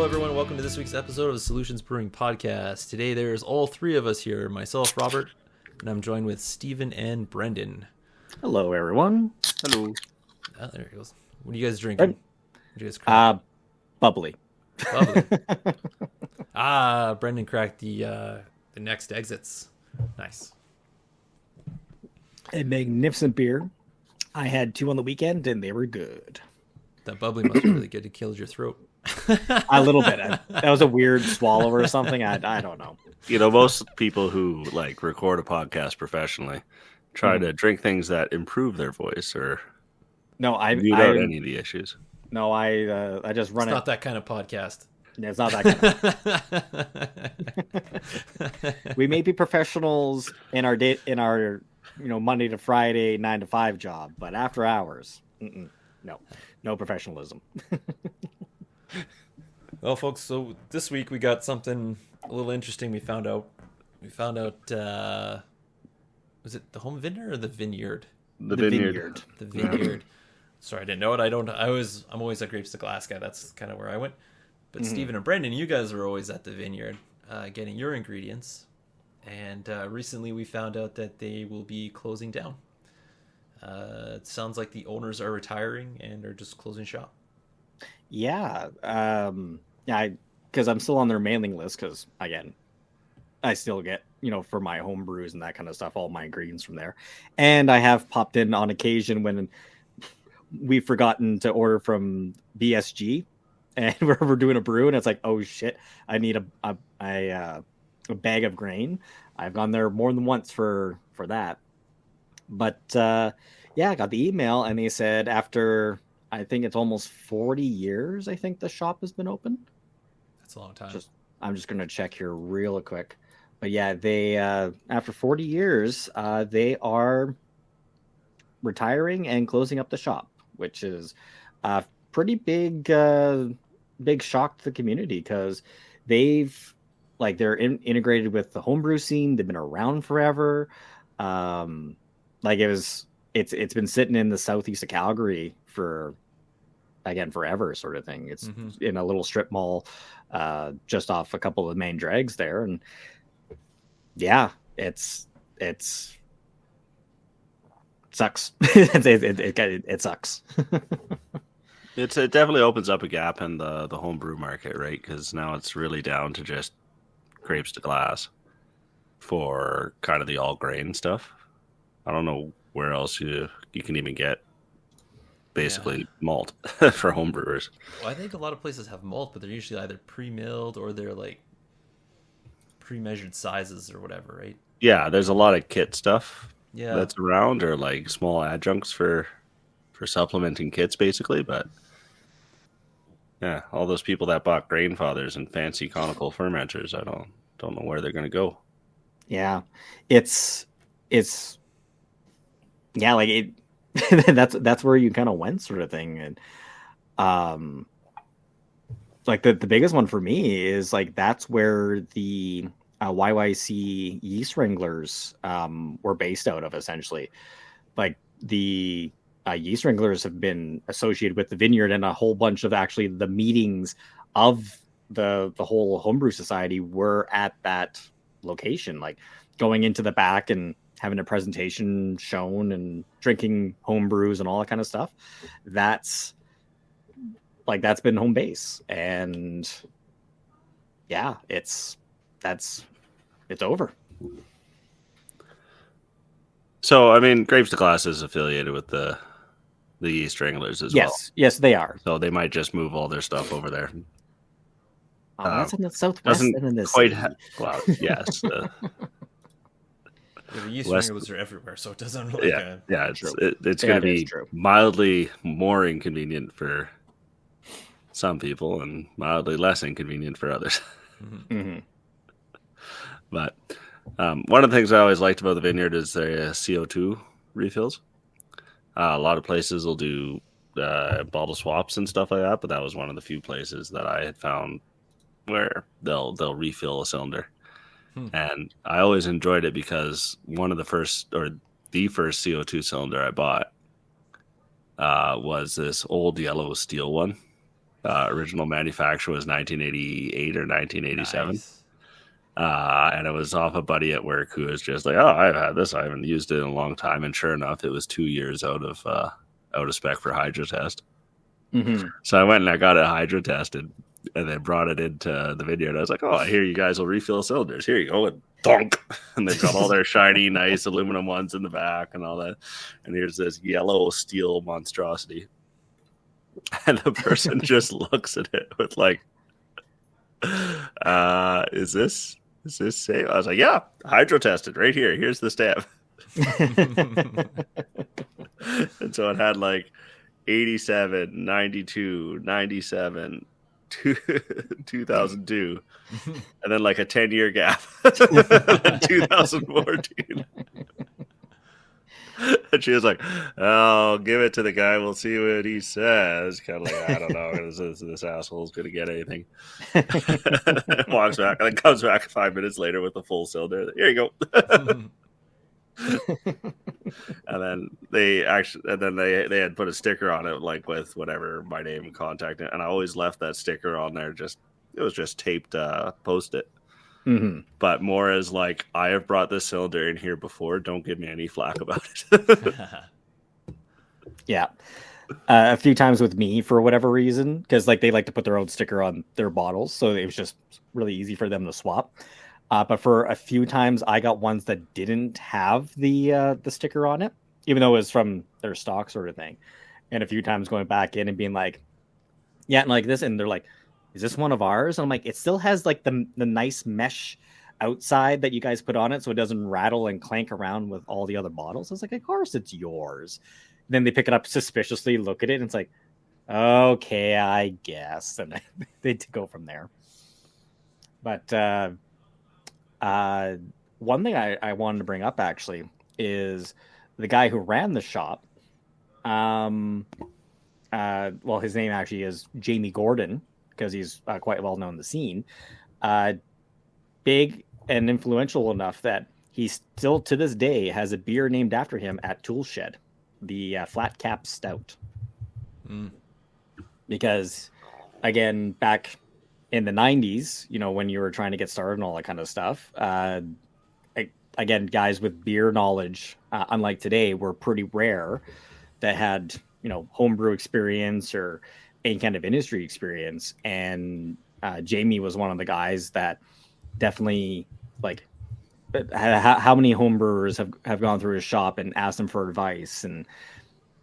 everyone. Welcome to this week's episode of the Solutions Brewing Podcast. Today there's all three of us here. Myself, Robert, and I'm joined with Stephen and Brendan. Hello, everyone. Hello. Oh, there he goes. What are you guys drinking? What you guys crack? Bubbly. Bubbly. Brendan cracked the next exits. Nice. A magnificent beer. I had 2 on the weekend, and they were good. That bubbly must be really good to kill your throat. A little bit. That was a weird swallow or something. I don't know. You know, most people who record a podcast professionally try to drink things that improve their voice or mute out any of the issues. No, I just run it. It's not that kind of podcast. Yeah, it's not that kind of. We may be professionals in our Monday to Friday 9 to 5 job, but after hours, no professionalism. Well, folks, so this week we got something a little interesting. We found out. Was it the home vineyard or the vineyard? The vineyard. The vineyard. Sorry, I didn't know it. I'm always a grapes to glass guy. That's kind of where I went. But Stephen and Brendan, you guys are always at the vineyard getting your ingredients. And recently we found out that they will be closing down. It sounds like the owners are retiring and are just closing shop. Yeah. Because I'm still on their mailing list because, again, I still get, for my home brews and that kind of stuff, all my ingredients from there. And I have popped in on occasion when we've forgotten to order from BSG and we're doing a brew and it's like, oh shit, I need a bag of grain. I've gone there more than once for that. But I got the email and they said after, I think it's almost 40 years, I think the shop has been open. That's a long time. I'm just going to check here real quick. But yeah, they after 40 years, they are retiring and closing up the shop, which is a pretty big shock to the community because they're integrated with the homebrew scene. They've been around forever. It's been sitting in the southeast of Calgary for, again, forever sort of thing. It's in a little strip mall just off a couple of the main drags there. And yeah, it sucks. It sucks. It definitely opens up a gap in the homebrew market, right? Because now it's really down to just grapes to glass for kind of the all grain stuff. I don't know where else you can even get basically malt for home brewers. Well, I think a lot of places have malt, but they're usually either pre-milled or they're like pre-measured sizes or whatever, right? Yeah, there's a lot of kit stuff that's around or like small adjuncts for supplementing kits basically, but yeah, all those people that bought grain fathers and fancy conical fermenters, I don't know where they're going to go. Yeah, it's that's where you kind of went sort of thing. And the biggest one for me is that's where the YYC yeast wranglers were based out of, essentially. Like the yeast wranglers have been associated with the vineyard, and a whole bunch of actually the meetings of the whole homebrew society were at that location, like going into the back and having a presentation shown and drinking home brews and all that kind of stuff. That's been home base. And yeah, it's over. So, I mean, Grapes to Glass is affiliated with the yeast wranglers as well. Yes, they are. So they might just move all their stuff over there. That's in the southwest and in this. Yes. The yeast wranglers are everywhere, so it doesn't really. It's going to be mildly more inconvenient for some people and mildly less inconvenient for others. Mm-hmm. But one of the things I always liked about the vineyard is their CO2 refills. A lot of places will do bottle swaps and stuff like that, but that was one of the few places that I had found where they'll refill a cylinder. And I always enjoyed it because the first CO2 cylinder I bought was this old yellow steel one Original manufacture was 1988 or 1987. Nice. And it was off a buddy at work who was just like, "Oh, I've had this. I haven't used it in a long time." And sure enough, it was 2 years out of spec for hydro test. Mm-hmm. So I went and I got it hydro tested, and then brought it into the Vineyard. I was like, "Oh, I hear you guys will refill cylinders. Here you go." And thunk. And they've got all their shiny, nice aluminum ones in the back and all that. And here's this yellow steel monstrosity. And the person just looks at it with like, is this safe? I was like, yeah, hydro tested right here. Here's the stamp. And so it had like 87, 92, 97, 2002, and then like a 10-year gap. 2014. And she was like, "I'll give it to the guy. We'll see what he says." Kind of like, I don't know. This asshole's going to get anything. Walks back and then comes back 5 minutes later with a full cylinder. Here you go. And then they had put a sticker on it, like with whatever my name and contact, and I always left that sticker on there. It was just taped Post-it. Mm-hmm. But more as like, I have brought this cylinder in here before. Don't give me any flack about it. Yeah. A few times with me for whatever reason, because like they like to put their own sticker on their bottles, so it was just really easy for them to swap. But for a few times, I got ones that didn't have the sticker on it, even though it was from their stock sort of thing. And a few times going back in and being like, yeah, and like this, and they're like, "Is this one of ours?" And I'm like, "It still has like the nice mesh outside that you guys put on it, so it doesn't rattle and clank around with all the other bottles." I was like, "Of course it's yours." Then they pick it up suspiciously, look at it, and it's like, "Okay, I guess." And they go from there. But one thing I wanted to bring up actually is the guy who ran the shop. Well, his name actually is Jamie Gordon, because he's quite well known in the scene. Big and influential enough that he still to this day has a beer named after him at Tool Shed, the Flat Cap Stout. Because, again, back in the 90s, when you were trying to get started and all that kind of stuff, again, guys with beer knowledge, unlike today, were pretty rare that had, homebrew experience or any kind of industry experience. And Jamie was one of the guys that definitely, like, how many homebrewers have gone through his shop and asked him for advice, and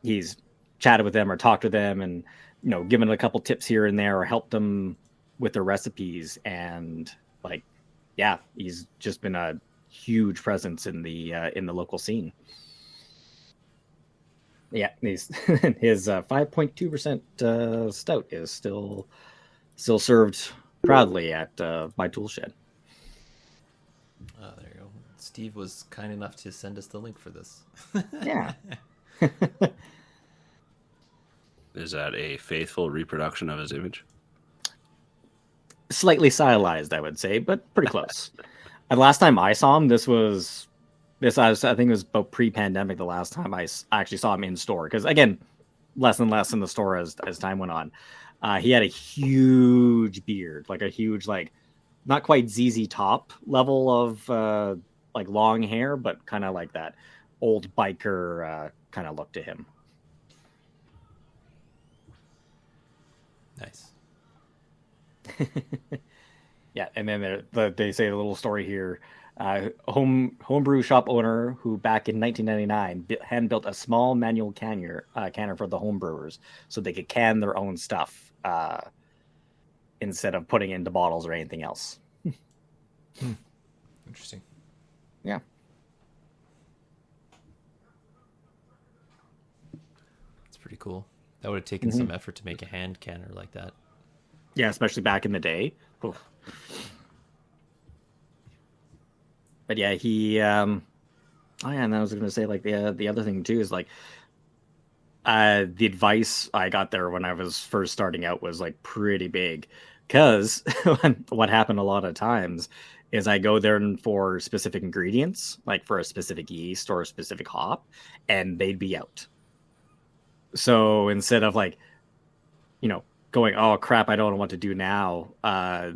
he's chatted with them or talked to them and, given a couple tips here and there or helped them with their recipes. And like, yeah, he's just been a huge presence in the local scene. Yeah, his 5.2% stout is still served proudly at my tool shed. Oh, there you go. Steve was kind enough to send us the link for this. Yeah. Is that a faithful reproduction of his image? Slightly stylized, I would say, but pretty close. And last time I saw him, I think it was about pre-pandemic the last time I actually saw him in store. Because again, less and less in the store as time went on. He had a huge beard, like a huge, like, not quite ZZ Top level of like long hair, but kind of like that old biker kind of look to him. Nice. Yeah, and then they say a little story here. Homebrew shop owner who back in 1999 hand built a small manual canner for the homebrewers so they could can their own stuff instead of putting it into bottles or anything else. Interesting. Yeah. That's pretty cool. That would have taken some effort to make a hand canner like that. Yeah, especially back in the day. Oof. But yeah, he and I was going to say, like, the other thing too is like the advice I got there when I was first starting out was like pretty big, because what happened a lot of times is I go there for specific ingredients, like for a specific yeast or a specific hop, and they'd be out. So instead of like, going, oh crap, I don't know what to do now.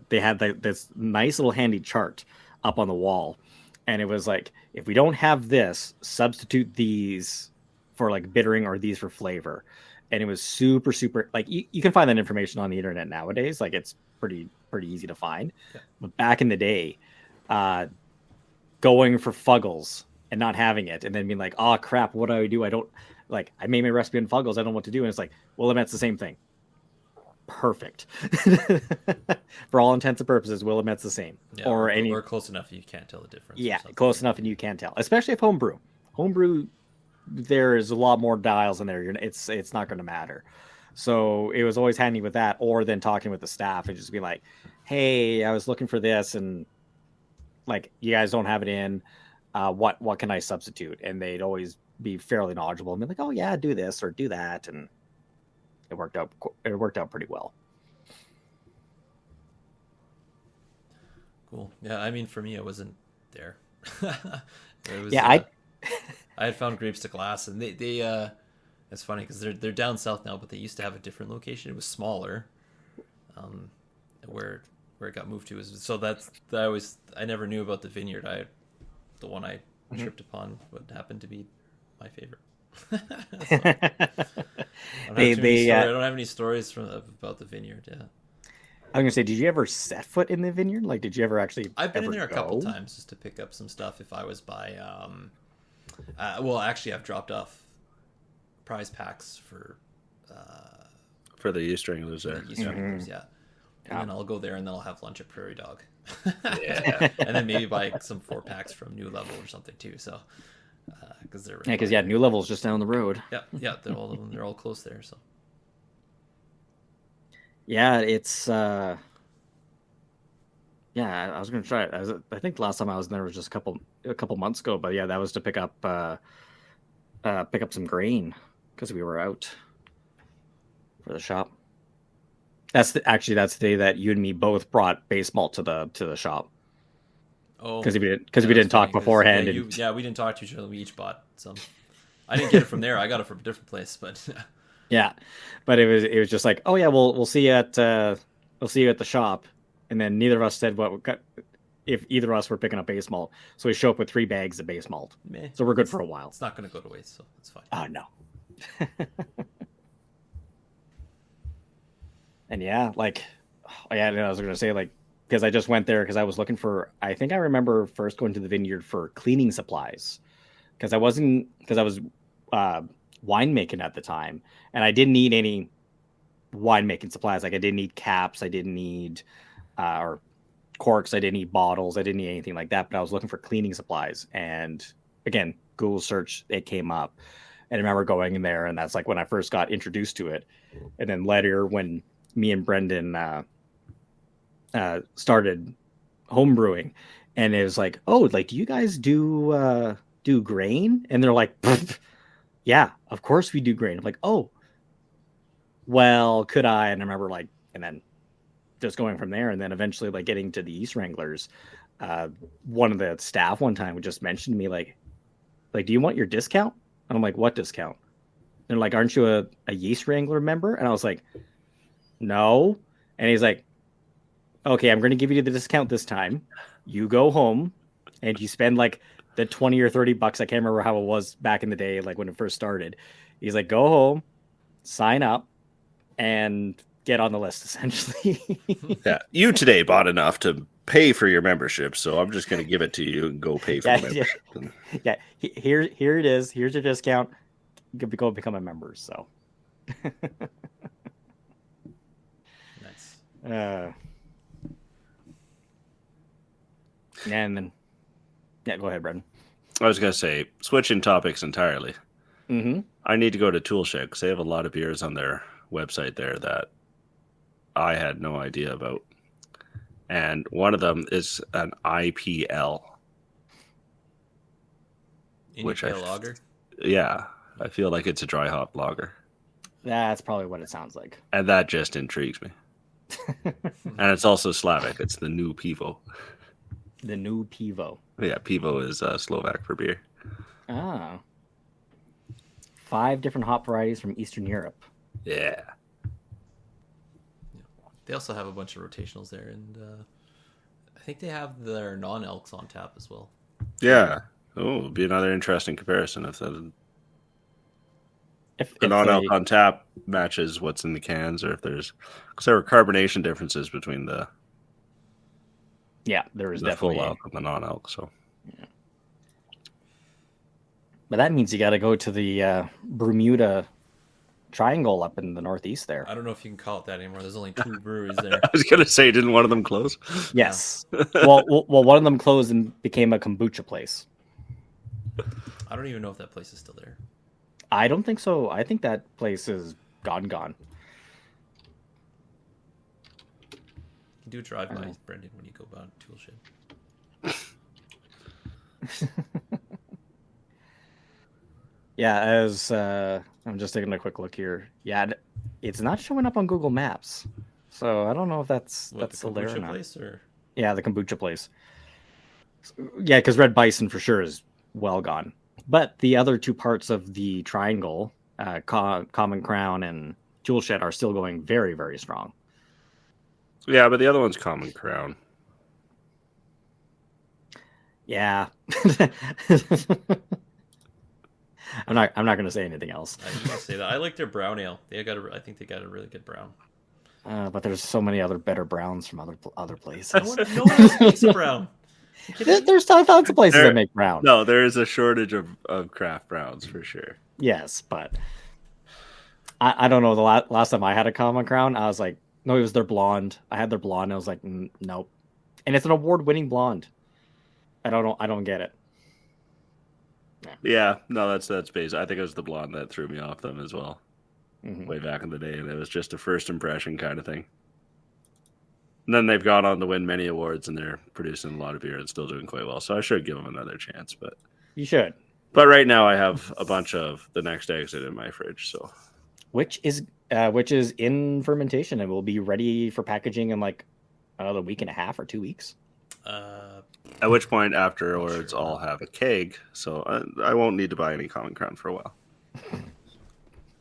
They had this nice little handy chart up on the wall, and it was like, if we don't have this, substitute these for like bittering or these for flavor. And it was super, super like you can find that information on the internet nowadays. Like it's pretty easy to find. Yeah. But back in the day, going for Fuggles and not having it, and then being like, oh crap, what do? I don't like. I made my recipe in Fuggles. I don't know what to do. And it's like, Willamette, the same thing. Perfect. For all intents and purposes, Willamette's the same. Yeah, or close enough you can't tell the difference. Yeah, close enough and you can't tell. Especially if homebrew. Homebrew, there is a lot more dials in there. It's not going to matter. So it was always handy with that, or then talking with the staff and just be like, hey, I was looking for this and like you guys don't have it in. What can I substitute? And they'd always be fairly knowledgeable and be like, oh yeah, do this or do that, and it worked out pretty well. Cool. Yeah, I mean, for me, it wasn't there. It was, yeah, I had found Grapes to Glass, and they it's funny because they're down south now, but they used to have a different location. It was smaller, where it got moved to is so I never knew about the Vineyard. The one I tripped upon would happen to be my favorite. I don't have any stories about the Vineyard. Yeah, I'm gonna say, did you ever set foot in the Vineyard? Like, did you ever actually? I've been in there a couple times just to pick up some stuff if I was by. Well, actually, I've dropped off prize packs for the yeast wranglers there. Yeast wranglers, yeah. And then I'll go there and then I'll have lunch at Prairie Dog. Yeah, and then maybe buy some 4-packs from New Level or something too. So. Because New Level's just down the road. Yeah, they're all close there. So yeah, it's I was gonna try it. I think the last time I was there was just a couple months ago. But yeah, that was to pick up some grain because we were out for the shop. That's the day that you and me both brought base malt to the shop. Oh, because we didn't talk beforehand. Yeah, we didn't talk to each other. We each bought some. I didn't get it from there. I got it from a different place, but yeah, but it was just like, oh yeah, we'll see you at the shop, and then neither of us said if either of us were picking up base malt. So we show up with 3 bags of base malt. So we're good for a while. It's not going to go to waste, so it's fine. Oh no. And yeah, like, I was going to say, like, because I just went there because I was looking for, I think I remember first going to the Vineyard for cleaning supplies because I was winemaking at the time and I didn't need any winemaking supplies. Like I didn't need caps. I didn't need, or corks. I didn't need bottles. I didn't need anything like that, but I was looking for cleaning supplies. And again, Google search, it came up and I remember going in there and that's like when I first got introduced to it. And then later when me and Brendan, started home brewing and it was like, oh, like, do you guys do grain? And they're like, yeah, of course we do grain. I'm like, oh, well, could I? And I remember like, and then just going from there and then eventually like getting to the yeast wranglers. One of the staff one time would just mention to me like, do you want your discount? And I'm like, what discount? And they're like, aren't you a yeast wrangler member? And I was like, no. And he's like, okay, I'm going to give you the discount this time. You go home and you spend like the 20 or 30 bucks. I can't remember how it was back in the day, like when it first started. He's like, go home, sign up, and get on the list, essentially. Yeah, you today bought enough to pay for your membership, so I'm just going to give it to you and go pay for the membership. Yeah, here it is. Here's your discount. Go become a member. So. Nice. And then, yeah, go ahead, Brendan. I was going to say, switching topics entirely. Mm-hmm. I need to go to Toolshed because they have a lot of beers on their website there that I had no idea about. And one of them is an IPL. Which lager? Yeah, I feel like it's a dry hop lager. That's probably what it sounds like. And that just intrigues me. And it's also Slavic. It's the new Pivo. The new Pivo. Yeah, Pivo is Slovak for beer. Ah. 5 different hop varieties from Eastern Europe. Yeah. They also have a bunch of rotationals there, and I think they have their non-elks on tap as well. Yeah. Oh, it'd be another interesting comparison if the If non-elk on tap matches what's in the cans, or if because there were carbonation differences between the there is full definitely. elk and the non-elk. So, But that means you got to go to the Bermuda Triangle up in the northeast there. I don't know if you can call it that anymore. There's only 2 breweries there. I was gonna say, didn't one of them close? Yes. well, one of them closed and became a kombucha place. I don't even know if that place is still there. I don't think so. I think that place is gone. You do drive by, Brendan, when you go by Toolshed. Yeah, as I'm just taking a quick look here. Yeah, it's not showing up on Google Maps, so I don't know if that's still there or not. Place or? Yeah, the kombucha place. Yeah, because Red Bison for sure is well gone. But the other 2 parts of the triangle, Common Crown and Toolshed, are still going very, very strong. Yeah, but the other one's Common Crown. Yeah. I'm not going to say anything else. I was going to say that. I like their brown ale. I think they got a really good brown. But there's so many other better browns from other places. No one else makes a brown. There's tons of places that make brown. No, there is a shortage of craft browns for sure. Yes, but I don't know. The last time I had a Common Crown, I was like, no, it was their blonde. I had their blonde. I was like, nope. And it's an award-winning blonde. I don't get it. Yeah, no, that's basic. I think it was the blonde that threw me off them as well, way back in the day, and it was just a first impression kind of thing. And then they've gone on to win many awards, and they're producing a lot of beer and still doing quite well. So I should give them another chance. But you should. But right now, I have a bunch of the next exit in my fridge. So which is in fermentation and will be ready for packaging in like another week and a half or 2 weeks. At which point, afterwards, I'll have a keg, so I won't need to buy any Common Crown for a while.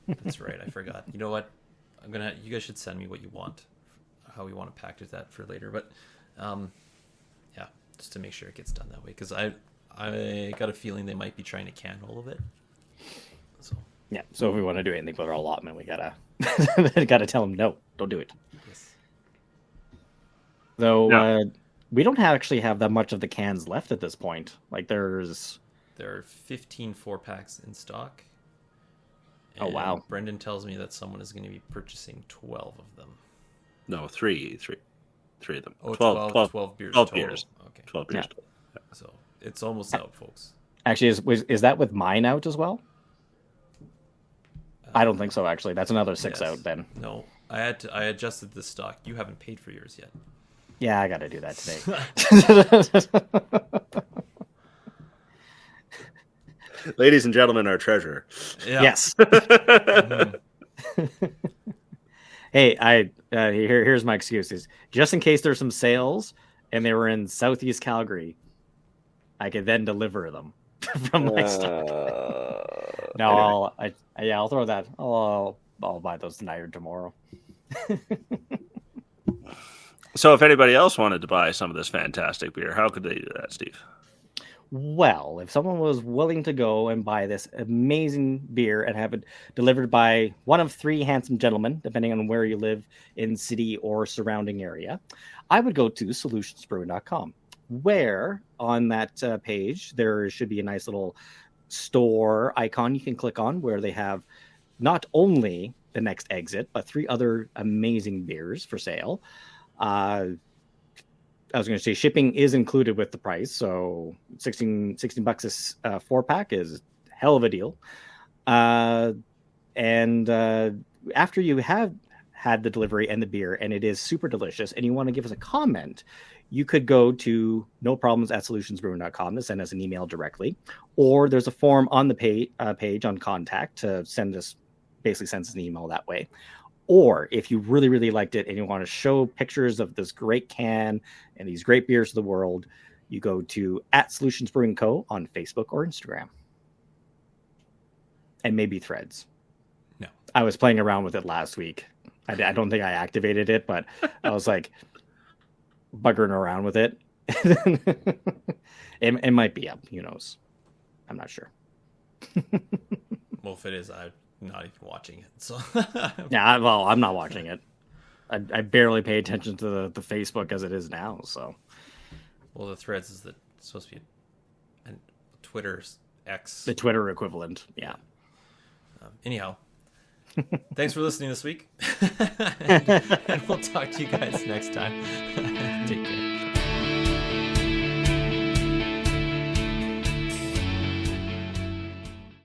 That's right. I forgot. You know what? You guys should send me what you want, how we want to package that for later. But yeah, just to make sure it gets done that way, because I got a feeling they might be trying to can all of it. So yeah. So if we want to do anything with our allotment, we gotta tell them no, don't do it. Yes. Though. Yeah. We don't actually have that much of the cans left at this point. Like there are 15 4-packs in stock. Oh wow! Brendan tells me that someone is going to be purchasing 12 of them. No, three of them. Oh, 12 beers. 12 total. beers. Okay. 12 beers. Yeah. So it's almost out, folks. Actually, is that with mine out as well? I don't think so. Actually, that's another 6 out then. No, I adjusted the stock. You haven't paid for yours yet. Yeah, I got to do that today. Ladies and gentlemen, our treasurer. Yeah. Yes. Hey, here's my excuses. Just in case there's some sales and they were in Southeast Calgary, I could then deliver them from my stock. No, I'll throw that. I'll buy those tonight or tomorrow. So if anybody else wanted to buy some of this fantastic beer, how could they do that, Steve? Well, if someone was willing to go and buy this amazing beer and have it delivered by one of 3 handsome gentlemen, depending on where you live in city or surrounding area, I would go to solutionsbrewing.com, where on that page there should be a nice little store icon you can click on where they have not only the next exit, but 3 other amazing beers for sale. I was going to say shipping is included with the price, so $16 a 4-pack is a hell of a deal. And after you have had the delivery and the beer, and it is super delicious, and you want to give us a comment, you could go to noproblems@solutionsbrewing.com to send us an email directly, or there's a form on the page on contact to send us an email that way. Or if you really, really liked it and you want to show pictures of this great can and these great beers of the world, you go to @SolutionsBrewingCo on Facebook or Instagram. And maybe Threads. No. I was playing around with it last week. I don't think I activated it, but I was like buggering around with it. It might be up. Who knows? I'm not sure. Well, if it is, I'm not even watching it. So Yeah, well, I'm not watching it. I barely pay attention to the Facebook as it is now. So, well, the Threads is supposed to be and Twitter's X. the Twitter equivalent. Yeah. Anyhow, thanks for listening this week, and we'll talk to you guys next time. Take care.